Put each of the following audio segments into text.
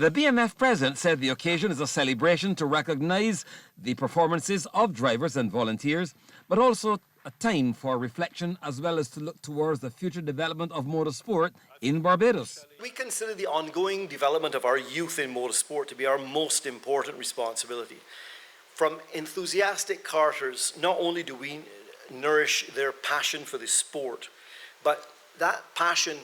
The BMF president said the occasion is a celebration to recognize the performances of drivers and volunteers, but also a time for reflection as well as to look towards the future development of motorsport in Barbados. We consider the ongoing development of our youth in motorsport to be our most important responsibility. From enthusiastic karters, not only do we nourish their passion for the sport, but that passion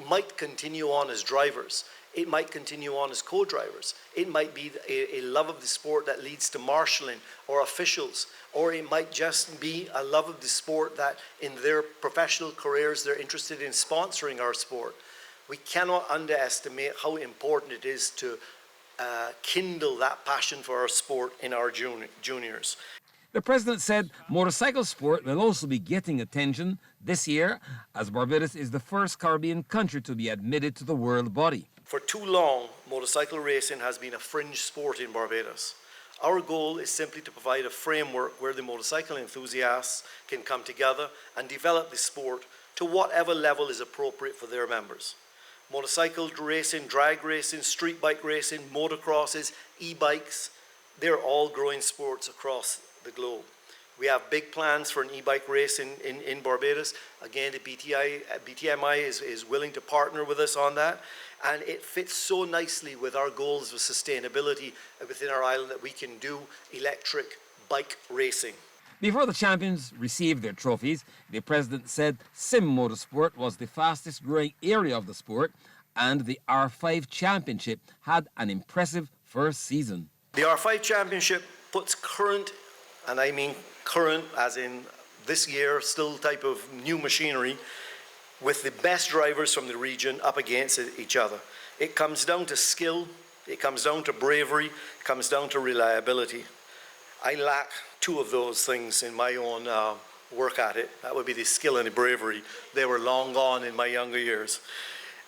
might continue on as drivers. It might continue on as co-drivers. It might be a love of the sport that leads to marshalling or officials, or it might just be a love of the sport that in their professional careers they're interested in sponsoring our sport. We cannot underestimate how important it is to kindle that passion for our sport in our juniors. The president said motorcycle sport will also be getting attention this year, as Barbados is the first Caribbean country to be admitted to the world body. For too long, motorcycle racing has been a fringe sport in Barbados. Our goal is simply to provide a framework where the motorcycle enthusiasts can come together and develop the sport to whatever level is appropriate for their members. Motorcycle racing, drag racing, street bike racing, motocrosses, e-bikes, they're all growing sports across the globe. We have big plans for an e-bike race in Barbados. Again, the BTMI is willing to partner with us on that, and it fits so nicely with our goals of sustainability within our island that we can do electric bike racing. Before the champions received their trophies, the president said sim motorsport was the fastest growing area of the sport, and the R5 Championship had an impressive first season. The R5 Championship puts current, and I mean current as in this year, still type of new machinery, with the best drivers from the region up against each other. It comes down to skill, it comes down to bravery, it comes down to reliability. I lack two of those things in my own work at it. That would be the skill and the bravery. They were long gone in my younger years.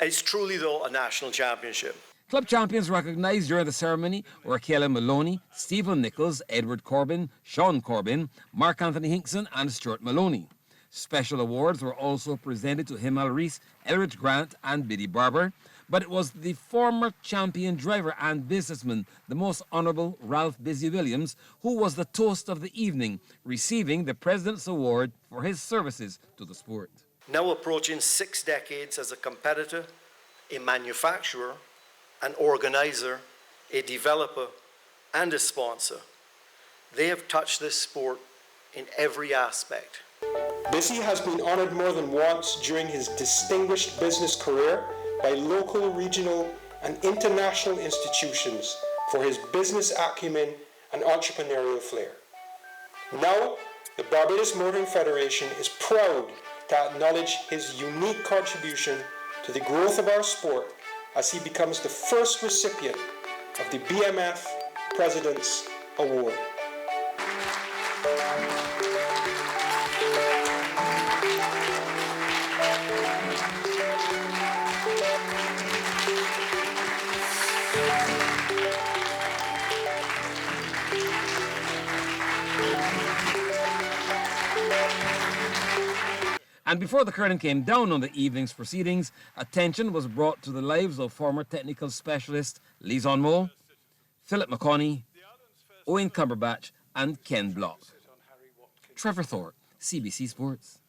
It's truly, though, a national championship. Club champions recognized during the ceremony were Kayla Maloney, Stephen Nichols, Edward Corbin, Sean Corbin, Mark Anthony Hinkson and Stuart Maloney. Special awards were also presented to Himal Rees, Elridge Grant and Biddy Barber, but it was the former champion driver and businessman, the Most Honourable Ralph Busy Williams, who was the toast of the evening, receiving the President's Award for his services to the sport. Now approaching 6 decades as a competitor, a manufacturer, an organizer, a developer, and a sponsor, they have touched this sport in every aspect. Busy has been honored more than once during his distinguished business career by local, regional, and international institutions for his business acumen and entrepreneurial flair. Now, the Barbados Motoring Federation is proud to acknowledge his unique contribution to the growth of our sport as he becomes the first recipient of the BMF President's Award. And before the curtain came down on the evening's proceedings, attention was brought to the lives of former technical specialist Liaison Moe, Philip McConney, Owen Cumberbatch and Ken Block. Trevor Thorpe, CBC Sports.